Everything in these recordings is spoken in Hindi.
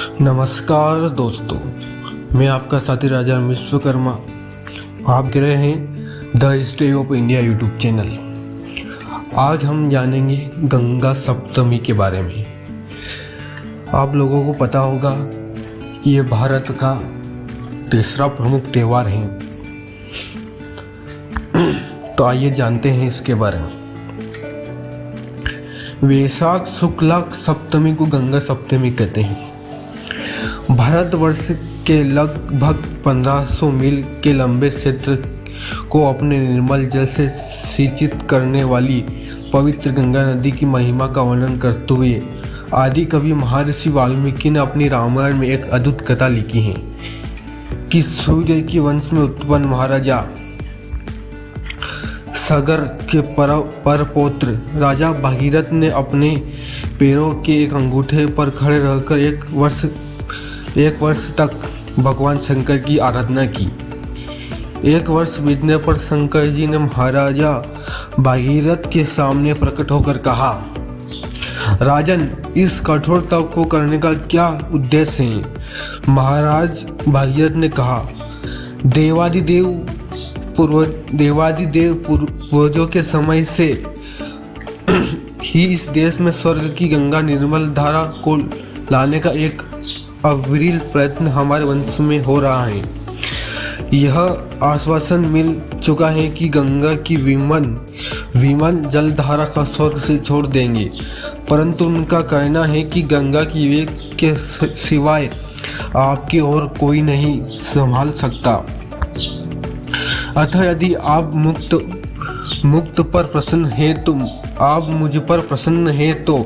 नमस्कार दोस्तों, मैं आपका साथी राजा विश्वकर्मा। आप देख रहे हैं the history of India YouTube channel. आज हम जानेंगे गंगा सप्तमी के बारे में। आप लोगों को पता होगा कि ये भारत का तीसरा प्रमुख त्यौहार है। तो आइए जानते हैं इसके बारे में। वैशाख शुक्ला सप्तमी को गंगा सप्तमी कहते हैं। भारतवर्ष के लगभग 1500 मील के लंबे क्षेत्र को अपने निर्मल जल से सिंचित करने वाली पवित्र गंगा नदी की महिमा का वर्णन करते हुए आदि कवि महर्षि वाल्मीकि ने अपनी रामायण में एक अद्भुत कथा लिखी है कि सूर्य के वंश में उत्पन्न महाराजा सागर के परपौत्र राजा भगीरथ ने अपने पैरों के एक अंगूठे पर खड़े रहकर एक वर्ष तक भगवान शंकर की आराधना की। एक वर्ष बीतने पर शंकर जी ने महाराजा भगीरथ के सामने प्रकट होकर कहा, राजन, इस कठोर तप को करने का क्या उद्देश्य है? महाराज भगीरथ ने कहा, देवादिदेव पूर्वजों के समय से ही इस देश में स्वर्ग की गंगा निर्मल धारा को लाने का एक अविरल प्रयत्न हमारे वंश में हो रहा है। यह आश्वासन मिल चुका है कि गंगा की विमल जलधारा का स्वर्ग से छोड़ देंगे, परंतु उनका कहना है कि गंगा की विवेक के सिवाय आपकी और कोई नहीं संभाल सकता। अतः यदि आप मुक्त पर प्रसन्न है तो आप मुझ पर प्रसन्न है तो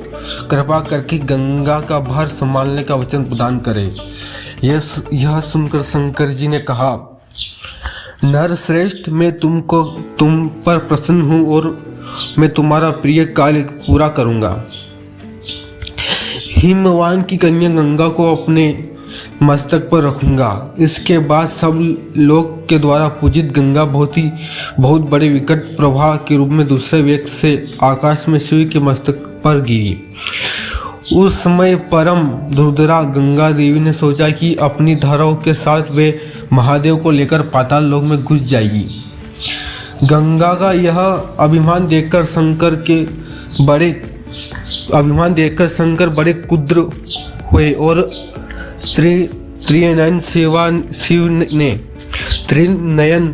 कृपा करके गंगा का भार संभालने का वचन प्रदान करें। यह सुनकर शंकर जी ने कहा, नरश्रेष्ठ, मैं तुम पर प्रसन्न हूँ और मैं तुम्हारा प्रिय कार्य पूरा करूँगा। हिमवान की कन्या गंगा को अपने मस्तक पर रखूंगा। इसके बाद सब लोग के द्वारा पूजित गंगा बहुत बड़े विकट प्रवाह के रूप में दूसरे वेग से आकाश में शिव के मस्तक पर गिरी। उस समय परम दुर्धरा गंगा देवी ने सोचा कि अपनी धाराओं के साथ वे महादेव को लेकर पाताल लोक में घुस जाएगी। गंगा का यह अभिमान देखकर शंकर बड़े कुद्र हुए और त्रिनयन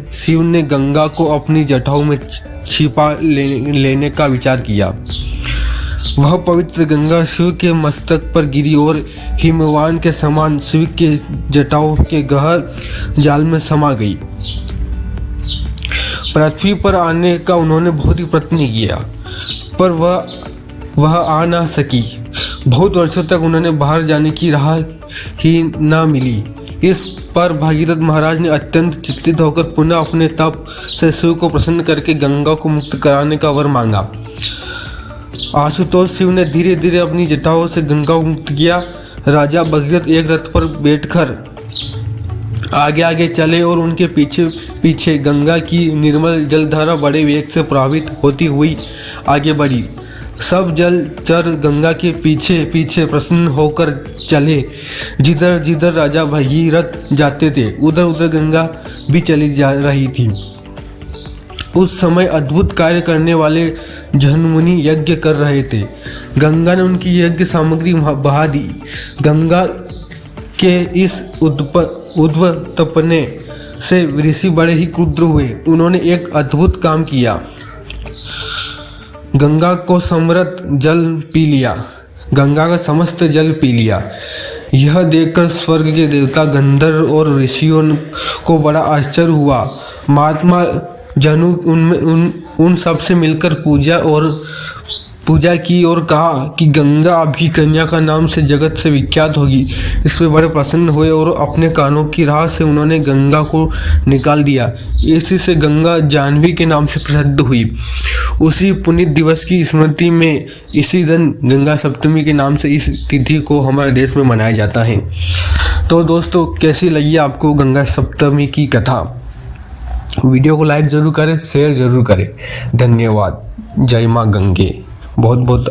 शिव ने गंगा को अपनी जटाओं में छिपा लेने का विचार किया। वह पवित्र गंगा शिव के मस्तक पर गिरी और हिमवान के समान शिव के जटाओं के गहर जाल में समा गई। पृथ्वी पर आने का उन्होंने बहुत ही प्रयत्न किया, पर वह आ ना सकी। बहुत वर्षों तक उन्होंने बाहर जाने की राह ही ना मिली। इस पर भगीरथ महाराज ने अत्यंत चिंतित होकर पुनः अपने तप से शिव को प्रसन्न करके गंगा को मुक्त कराने का वर मांगा। आशुतोष शिव ने धीरे धीरे अपनी जटाओं से गंगा को मुक्त किया। राजा भगीरथ एक रथ पर बैठकर आगे आगे चले और उनके पीछे पीछे गंगा की निर्मल जलधारा बड़े वेग से प्रभावित होती हुई आगे बढ़ी। सब जलचर गंगा के पीछे पीछे प्रसन्न होकर चले। जिधर जिधर राजा भगीरथ जाते थे उधर उधर गंगा भी चली जा रही थी। उस समय अद्भुत कार्य करने वाले जहन्मुनि यज्ञ कर रहे थे। गंगा ने उनकी यज्ञ सामग्री बहा दी। गंगा के इस उद्वतपने से ऋषि बड़े ही क्रुद्ध हुए। उन्होंने एक अद्भुत काम किया, गंगा का समस्त जल पी लिया। यह देखकर स्वर्ग के देवता गंधर्व और ऋषियों को बड़ा आश्चर्य हुआ। महात्मा जनु उन सब से मिलकर पूजा की और कहा कि गंगा अभी कन्या का नाम से जगत से विख्यात होगी। इस पर बड़े प्रसन्न हुए और अपने कानों की राह से उन्होंने गंगा को निकाल दिया। इसी से गंगा जाह्नवी के नाम से प्रसिद्ध हुई। उसी पुनीत दिवस की स्मृति में इसी दिन गंगा सप्तमी के नाम से इस तिथि को हमारे देश में मनाया जाता है। तो दोस्तों, कैसी लगी आपको गंगा सप्तमी की कथा? वीडियो को लाइक जरूर करें, शेयर जरूर करें। धन्यवाद। जय माँ गंगे। बहुत बहुत